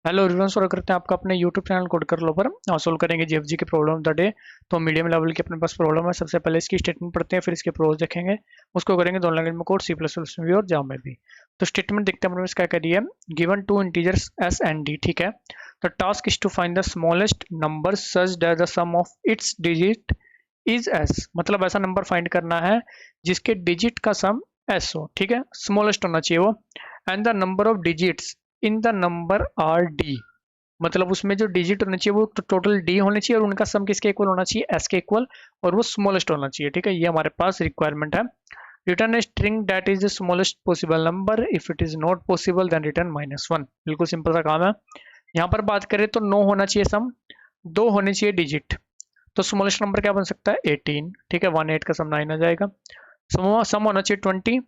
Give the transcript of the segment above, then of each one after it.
Hello everyone, स्वागत करते हैं आपका अपने यूट्यूब चैनल कोड कर लो पर। सोल्व करेंगे जीएफजी की प्रॉब्लम ऑफ द डे। तो मीडियम लेवल की अपने पास प्रॉब्लम है। सबसे पहले इसकी स्टेटमेंट पढ़ते हैं, फिर इसके प्रोज देखेंगे। उसको करेंगे दोनों लैंग्वेज में कोड, सी प्लस प्लस में भी और जावा में भी। तो स्टेटमेंट देखते हैं अपने पास क्या करिए। Given two integers S and D, ठीक है। The task is to find the smallest number such that the sum of its digit is S. मतलब ऐसा नंबर फाइंड करना है जिसके डिजिट का सम एस हो, ठीक है। स्मॉलेस्ट होना चाहिए वो। And the number of digits in the number R D. मतलब उसमें जो डिजिट होने चाहिए वो टोटल डी होने चाहिए और उनका सम किसके इक्वल होना चाहिए, एस के इक्वल। और वो स्मॉलेस्ट होना चाहिए, ठीक है। ये हमारे पास रिक्वायरमेंट है। Return a string that is the smallest possible number, if it is not possible then return -1। बिल्कुल सिंपल सा काम है। यहाँ पर बात करें तो 9 होना चाहिए सम, 2 होने चाहिए डिजिट। तो स्मॉलेस्ट नंबर क्या बन सकता है, 18, ठीक है। 18 का सम 9 आ जाएगा। सम होना चाहिए 20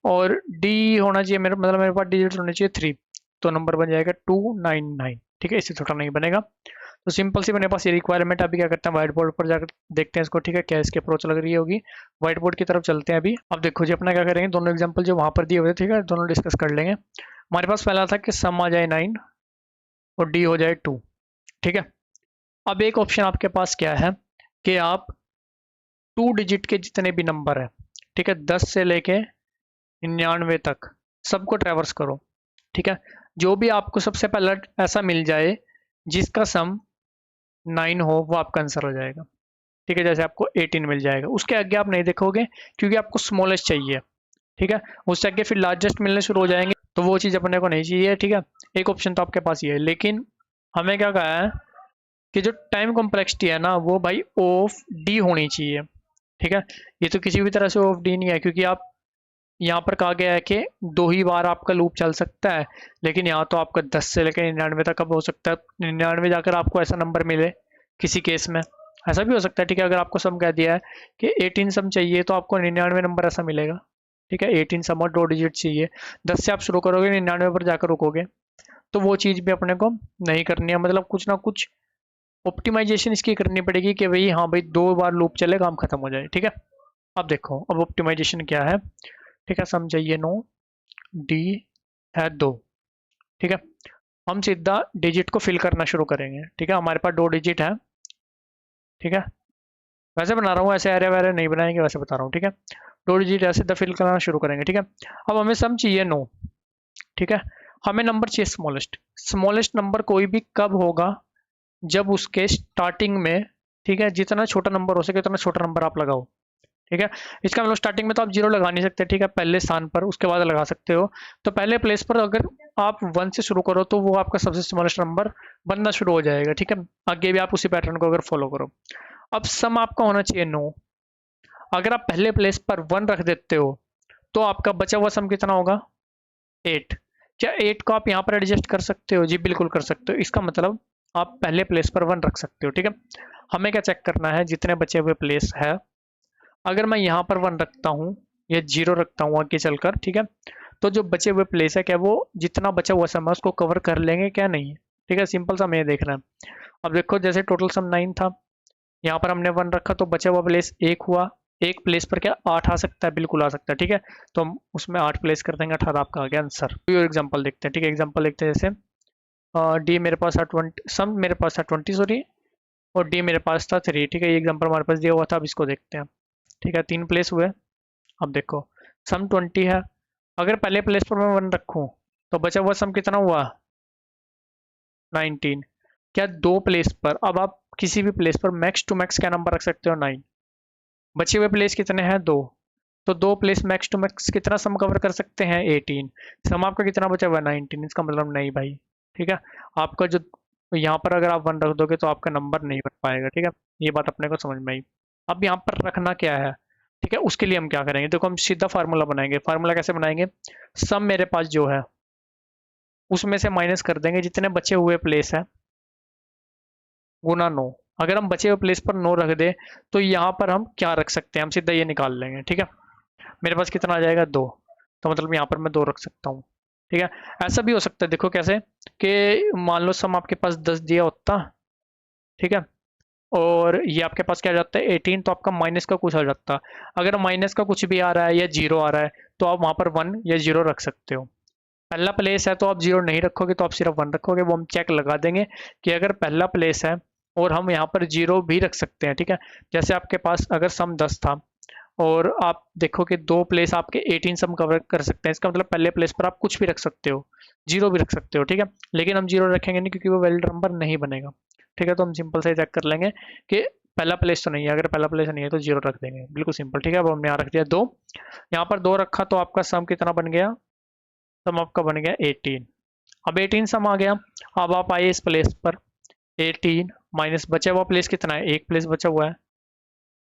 और डी होना चाहिए मेरे पास डिजिट होने चाहिए 3। तो नंबर बन जाएगा 299, ठीक है। इससे छोटा नहीं बनेगा। तो सिंपल सी मेरे पास ये रिक्वायरमेंट। अभी क्या करते हैं, व्हाइट बोर्ड पर जाकर देखते हैं इसको, ठीक है। क्या इसकी अप्रोच लग रही होगी। व्हाइट बोर्ड की तरफ चलते हैं अभी। अब देखो जी, अपना क्या करेंगे, दोनों एग्जांपल जो वहां पर दिए हुए थे, ठीक है, दोनों डिस्कस कर लेंगे। हमारे पास पहला था कि सम आ जाए 9 और डी हो जाए 2, ठीक है। अब एक ऑप्शन आपके पास क्या है कि आप 2 डिजिट के जितने भी नंबर है, ठीक है, 10 से लेके 99 तक सबको ट्रेवर्स करो, ठीक है। जो भी आपको सबसे पहला ऐसा मिल जाए जिसका सम 9 हो, वो आपका आंसर हो जाएगा, ठीक है। जैसे आपको 18 मिल जाएगा, उसके आगे आप नहीं देखोगे क्योंकि आपको स्मॉलेस्ट चाहिए, ठीक है। उससे आगे फिर लार्जेस्ट मिलने शुरू हो जाएंगे, तो वो चीज़ अपने को नहीं चाहिए, ठीक है। एक ऑप्शन तो आपके पास ये है, लेकिन हमें क्या कहा है कि जो टाइम कॉम्प्लेक्सिटी है ना, वो भाई ऑफ डी होनी चाहिए, ठीक है। ये तो किसी भी तरह से ऑफ डी नहीं है, क्योंकि आप यहाँ पर कहा गया है कि 2 ही बार आपका लूप चल सकता है। लेकिन यहाँ तो आपका 10 से लेकर 99 तक कब हो सकता है, 99 जाकर आपको ऐसा नंबर मिले किसी केस में। ऐसा भी हो सकता है, ठीक है। अगर आपको सम कह दिया है कि 18 सम चाहिए तो आपको 99 नंबर ऐसा मिलेगा, ठीक है। 18 सम और 2 डिजिट चाहिए, 10 से आप शुरू करोगे, 99 पर जाकर रुकोगे, तो वो चीज़ भी अपने को नहीं करनी है। मतलब कुछ ना कुछ ऑप्टिमाइजेशन इसकी करनी पड़ेगी कि भाई हाँ भाई 2 बार लूप चले, काम खत्म हो जाए, ठीक है। अब देखो, अब ऑप्टिमाइजेशन क्या है, ठीक है। सम चाहिए 9, डी है 2, ठीक है। हम सीधा डिजिट को फिल करना शुरू करेंगे, ठीक है। हमारे पास 2 डिजिट है, ठीक है। वैसे बना रहा हूँ, ऐसे एरे वैरे नहीं बनाएंगे, वैसे बता रहा हूँ, ठीक है। 2 डिजिट ऐसे सीधा फिल करना शुरू करेंगे, ठीक है। अब हमें सम चाहिए 9, ठीक है। हमें नंबर चाहिए स्मॉलेस्ट। स्मॉलेस्ट नंबर कोई भी कब होगा, जब उसके स्टार्टिंग में, ठीक है, जितना छोटा नंबर हो सके उतना छोटा नंबर आप लगाओ, ठीक है। इसका मतलब स्टार्टिंग में तो आप 0 लगा नहीं सकते, ठीक है, पहले स्थान पर, उसके बाद लगा सकते हो। तो पहले प्लेस पर अगर आप 1 से शुरू करो तो वो आपका सबसे स्मॉलेस्ट नंबर बनना शुरू हो जाएगा, ठीक है। आगे भी आप उसी पैटर्न को अगर फॉलो करो। अब सम आपका होना चाहिए 9। अगर आप पहले प्लेस पर 1 रख देते हो तो आपका बचा हुआ सम कितना होगा, 8। क्या 8 को आप यहाँ पर एडजस्ट कर सकते हो, जी बिल्कुल कर सकते हो। इसका मतलब आप पहले प्लेस पर 1 रख सकते हो, ठीक है। हमें क्या चेक करना है, जितने बचे हुए प्लेस है, अगर मैं यहाँ पर 1 रखता हूँ या 0 रखता हूँ आगे चलकर, ठीक है, तो जो बचे हुए प्लेस है, क्या वो जितना बचा हुआ समय उसको कवर कर लेंगे क्या नहीं, ठीक है। सिंपल सा हमें देखना है। अब देखो, जैसे टोटल सम 9 था, यहाँ पर हमने 1 रखा तो बचा हुआ प्लेस 1 हुआ। एक प्लेस पर क्या 8 आ सकता है, बिल्कुल आ सकता है, ठीक है। तो हम उसमें 8 प्लेस कर देंगे, 18 आपका आ गया आंसर। कोई और एग्जाम्पल देखते हैं, ठीक है। एग्जाम्पल देखते हैं, जैसे डी मेरे पास था 20, सम मेरे पास था 20 सॉरी, और डी मेरे पास था 3, ठीक है। ये एग्जाम्पल हमारे पास दिया हुआ था, अब इसको देखते हैं, ठीक है। 3 प्लेस हुए। अब देखो, सम 20 है। अगर पहले प्लेस पर मैं 1 रखूं तो बचा हुआ सम कितना हुआ, 19। क्या 2 प्लेस पर, अब आप किसी भी प्लेस पर मैक्स टू मैक्स क्या नंबर रख सकते हो, 9। बचे हुए प्लेस कितने हैं, 2। तो 2 प्लेस मैक्स टू मैक्स कितना सम कवर कर सकते हैं, 18। सम आपका कितना बचा हुआ है, 19। इसका मतलब नहीं भाई, ठीक है। आपका जो यहाँ पर अगर आप 1 रख दोगे तो आपका नंबर नहीं बन पाएगा, ठीक है। ये बात अपने को समझ में आई। अब यहाँ पर रखना क्या है, ठीक है, उसके लिए हम क्या करेंगे, देखो हम सीधा फार्मूला बनाएंगे। फार्मूला कैसे बनाएंगे, सम मेरे पास जो है उसमें से माइनस कर देंगे जितने बचे हुए प्लेस है, गुना 9। अगर हम बचे हुए प्लेस पर 9 रख दे तो यहाँ पर हम क्या रख सकते हैं, हम सीधा ये निकाल लेंगे, ठीक है। मेरे पास कितना आ जाएगा, 2। तो मतलब यहाँ पर मैं 2 रख सकता हूँ, ठीक है। ऐसा भी हो सकता है, देखो कैसे, कि मान लो सम आपके पास 10 दिया होता, ठीक है, और ये आपके पास क्या आ जाता है 18, तो आपका माइनस का कुछ आ जाता। अगर माइनस का कुछ भी आ रहा है या 0 आ रहा है तो आप वहाँ पर 1 या 0 रख सकते हो। पहला प्लेस है तो आप 0 नहीं रखोगे, तो आप सिर्फ 1 रखोगे। वो हम चेक लगा देंगे कि अगर पहला प्लेस है और हम यहाँ पर 0 भी रख सकते हैं, ठीक है। जैसे आपके पास अगर सम 10 था और आप देखो कि 2 प्लेस आपके 18 सम कवर कर सकते हैं, इसका मतलब पहले प्लेस पर आप कुछ भी रख सकते हो, 0 भी रख सकते हो, ठीक है। लेकिन हम 0 रखेंगे नहीं क्योंकि वो वैलिड नंबर नहीं बनेगा, ठीक है। तो हम सिंपल से चेक कर लेंगे कि पहला प्लेस तो नहीं है, अगर पहला प्लेस नहीं है तो 0 रख देंगे, बिल्कुल सिंपल, ठीक है। अब हमने यहाँ रख दिया 2, यहाँ पर 2 रखा तो आपका सम कितना बन गया, सम आपका बन गया 18। अब 18 सम आ गया। अब आप आइए इस प्लेस पर, 18 माइनस बचा हुआ प्लेस कितना है, एक प्लेस बचा हुआ है,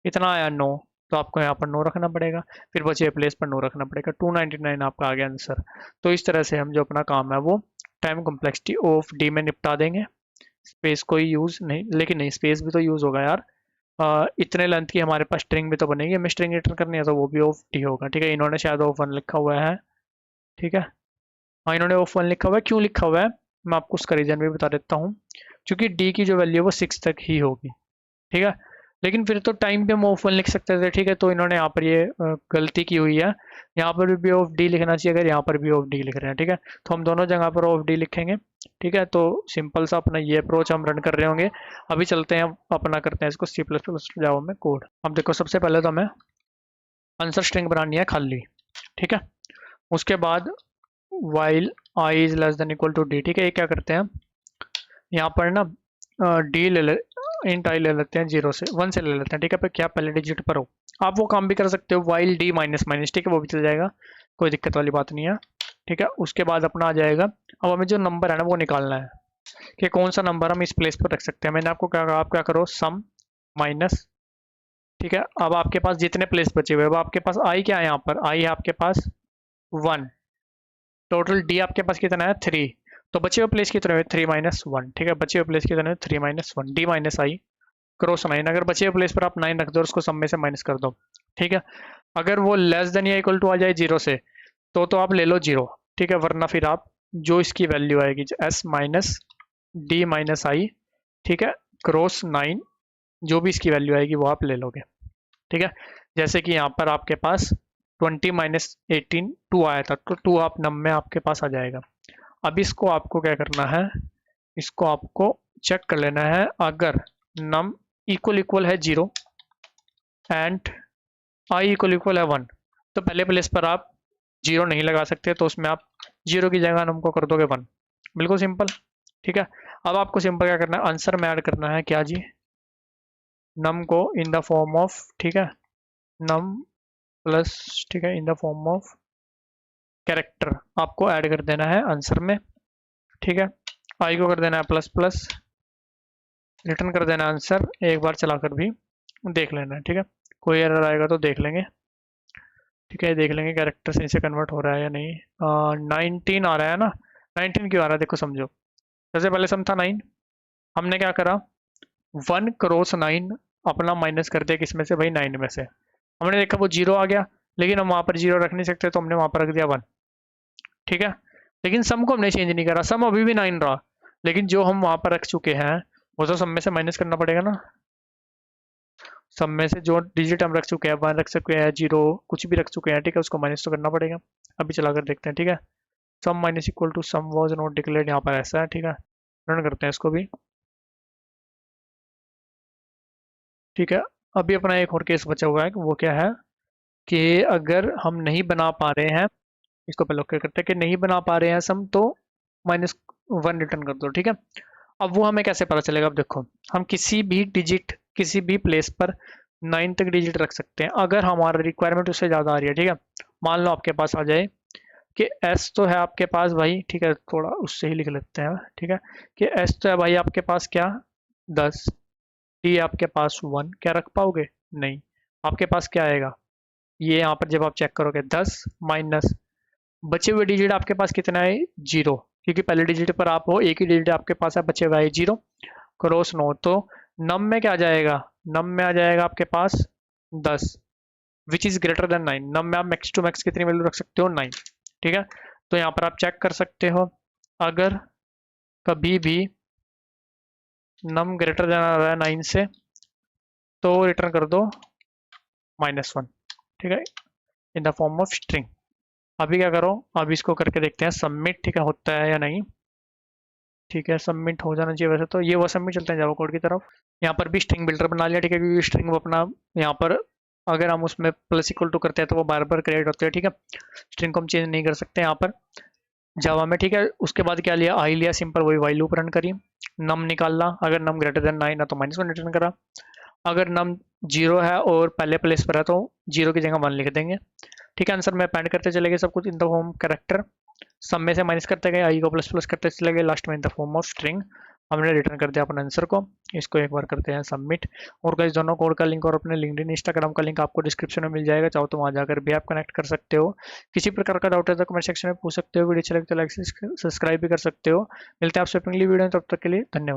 कितना आया 9, तो आपको यहाँ पर 9 रखना पड़ेगा, फिर बचे हुए प्लेस पर 9 रखना पड़ेगा, 299 आपका आ गया आंसर। तो इस तरह से हम जो अपना काम है वो टाइम कॉम्प्लेक्सिटी ऑफ डी में निपटा देंगे। स्पेस कोई यूज़ नहीं, लेकिन नहीं, स्पेस भी तो यूज़ होगा यार। इतने लेंथ की हमारे पास स्ट्रिंग भी तो बनेगी, हमें स्ट्रिंग रिटर्न करनी है तो वो भी ऑफ डी होगा, ठीक है। इन्होंने शायद ऑफ 1 लिखा हुआ है, ठीक है। हाँ, इन्होंने ऑफ 1 लिखा हुआ है, क्यों लिखा हुआ है मैं आपको उसका रीज़न भी बता देता हूँ। क्योंकि डी की जो वैल्यू है वो 6 तक ही होगी, ठीक है। लेकिन फिर तो टाइम पे हम ऑफ 1 लिख सकते थे, ठीक है। तो इन्होंने यहाँ पर ये गलती की हुई है, यहाँ पर भी ऑफ डी लिखना चाहिए, अगर यहाँ पर भी ऑफ डी लिख रहे हैं, ठीक है। तो हम दोनों जगह पर ऑफ डी लिखेंगे, ठीक है। तो सिंपल सा अपना ये अप्रोच हम रन कर रहे होंगे। अभी चलते हैं, अपना करते हैं इसको सी प्लस प्लस जावा में कोड। अब देखो, सबसे पहले तो हमें आंसर स्ट्रिंग बनानी है खाली, ठीक है। उसके बाद while I is less than equal to D, ठीक है। ये क्या करते हैं, यहाँ पर ना डी ले ले, इंट आई ले लेते हैं 0 से 1 से ले लेते हैं, ठीक है। पर क्या पहले डिजिट पर हो, आप वो काम भी कर सकते हो, वाइल डी माइनस माइनस, ठीक है, वो भी चल जाएगा, कोई दिक्कत वाली बात नहीं है, ठीक है। उसके बाद अपना आ जाएगा, अब हमें जो नंबर है ना वो निकालना है कि कौन सा नंबर हम इस प्लेस पर रख सकते हैं। मैंने आपको क्या कहा, आप क्या करो, सम माइनस, ठीक है। अब आपके पास जितने प्लेस बचे हुए, अब आपके पास आई क्या है, यहाँ पर आई है आपके पास 1, टोटल डी आपके पास कितना है 3, तो बचे हुए प्लेस कितने हुए 3 माइनस 1, ठीक है। बचे हुए प्लेस कितने हुए 3 माइनस 1, डी माइनस आई क्रॉस 9, अगर बचे हुए प्लेस पर आप 9 रख दो और उसको सब में से माइनस कर दो, ठीक है। अगर वो लेस देन या इक्वल टू आ जाए 0 से, तो आप ले लो 0, ठीक है। वरना फिर आप जो इसकी वैल्यू आएगी एस माइनस डी माइनस आई, ठीक है, क्रॉस 9, जो भी इसकी वैल्यू आएगी वो आप ले लोगे, ठीक है। जैसे कि यहाँ पर आपके पास 20 माइनस 18 2 आया था, तो 2 आप नम में आपके पास आ जाएगा। अब इसको आपको क्या करना है, इसको आपको चेक कर लेना है, अगर नम इक्वल इक्वल है 0 एंड आई इक्वल इक्वल है 1, तो पहले प्लेस पर आप 0 नहीं लगा सकते, तो उसमें आप 0 की जगह नम को कर दोगे 1, बिल्कुल सिंपल, ठीक है। अब आपको सिंपल क्या करना है, आंसर में ऐड करना है क्या जी, नम को इन द फॉर्म ऑफ, ठीक है, नम प्लस, ठीक है, in the form of character आपको ऐड कर देना है आंसर में, ठीक है। आई को कर देना है प्लस प्लस, रिटर्न कर देना आंसर, एक बार चलाकर भी देख लेना है, ठीक है। कोई एरर आएगा तो देख लेंगे, ठीक है, देख लेंगे कैरेक्टर सही से कन्वर्ट हो रहा है या नहीं। 19 आ रहा है ना, 19 क्यों आ रहा है, देखो समझो। सबसे पहले सम था 9, हमने क्या करा, 1 क्रॉस 9 अपना माइनस कर दिया, किसमें से भाई 9 में से। हमने देखा वो 0 आ गया, लेकिन हम वहाँ पर 0 रख नहीं सकते, तो हमने वहाँ पर रख दिया 1, ठीक है। लेकिन सम को हमने चेंज नहीं करा, सम अभी भी 9 रहा, लेकिन जो हम वहाँ पर रख चुके हैं वो तो सम में से माइनस करना पड़ेगा ना। सब में से जो डिजिट हम रख चुके हैं, 1 रख चुके हैं, 0 कुछ भी रख चुके हैं, ठीक है, उसको माइनस तो करना पड़ेगा। अभी चलाकर देखते हैं, ठीक है। Sum minus equal to sum was not declared, यहाँ पर ऐसा है, ठीक है। रन करते हैं इसको भी, ठीक है। अभी अपना एक और केस बचा हुआ है, वो क्या है कि अगर हम नहीं बना पा रहे हैं, इसको पहले ओके करते हैं कि नहीं बना पा रहे हैं सम, तो -1 रिटर्न कर दो, ठीक है। अब वो हमें कैसे पता चलेगा, अब देखो, हम किसी भी डिजिट किसी भी प्लेस पर 9 तक डिजिट रख सकते हैं, अगर हमारा रिक्वायरमेंट उससे ज़्यादा आ रही है, ठीक है। मान लो आपके पास आ जाए कि एस तो है आपके पास भाई, ठीक है, थोड़ा उससे ही लिख लेते हैं, ठीक है, कि एस तो है भाई आपके पास क्या 10, डी आपके पास 1, क्या रख पाओगे, नहीं। आपके पास क्या आएगा, ये यहाँ पर जब आप चेक करोगे 10 माइनस बचे हुए डिजिट आपके पास कितना है 0, क्योंकि पहले डिजिट पर आप हो, एक ही डिजिट आपके पास है, बचे हुए है 0 क्रॉस 9, तो नम में क्या आ जाएगा, नम में आ जाएगा आपके पास 10 विच इज ग्रेटर देन 9, नम में आप मैक्स टू मैक्स कितनी वैल्यू रख सकते हो 9, ठीक है। तो यहाँ पर आप चेक कर सकते हो, अगर कभी भी नम ग्रेटर देन आ रहा है 9 से, तो रिटर्न कर दो -1, ठीक है, in the form of string, अभी क्या करो, अभी इसको करके देखते हैं सबमिट, ठीक है होता है या नहीं। ठीक है सबमिट हो जाना चाहिए वैसे तो। ये वो सबमिट, चलते हैं जावा कोड की तरफ। यहाँ पर भी स्ट्रिंग बिल्डर बना लिया, ठीक है, क्योंकि स्ट्रिंग अपना यहाँ पर अगर हम उसमें प्लस इक्वल टू करते हैं तो वो बार बार क्रिएट होते हैं, ठीक है। स्ट्रिंग को हम चेंज नहीं कर सकते यहाँ पर जावा में, ठीक है। उसके बाद क्या लिया, आई लिया सिंपल, वही वाइल लूप रन करी, नम निकालना, अगर नम ग्रेटर देन 9 है तो -1 रिटर्न करा, अगर नम 0 है और पहले प्लेस पर है तो 0 की जगह 1 लिख देंगे, ठीक है। आंसर में अपेंड करते चले गए सब कुछ इन द होम कैरेक्टर, सब में से माइनस करते गए, आई को प्लस प्लस करते चले गए, लास्ट में in the form of string हमने रिटर्न कर दिया अपने आंसर को। इसको एक बार करते हैं सबमिट। और गाइस दोनों कोड का लिंक और अपने लिंक्डइन इंस्टाग्राम का लिंक आपको डिस्क्रिप्शन में मिल जाएगा, चाहो तो वहां जाकर भी आप कनेक्ट कर सकते हो। किसी प्रकार का डाउट है तो कमेंट सेक्शन में पूछ सकते हो, वीडियो अच्छा लगे तो लाइक सब्सक्राइब भी कर सकते हो। मिलते हैं आपसे अगली वीडियो में, तब तक के लिए धन्यवाद।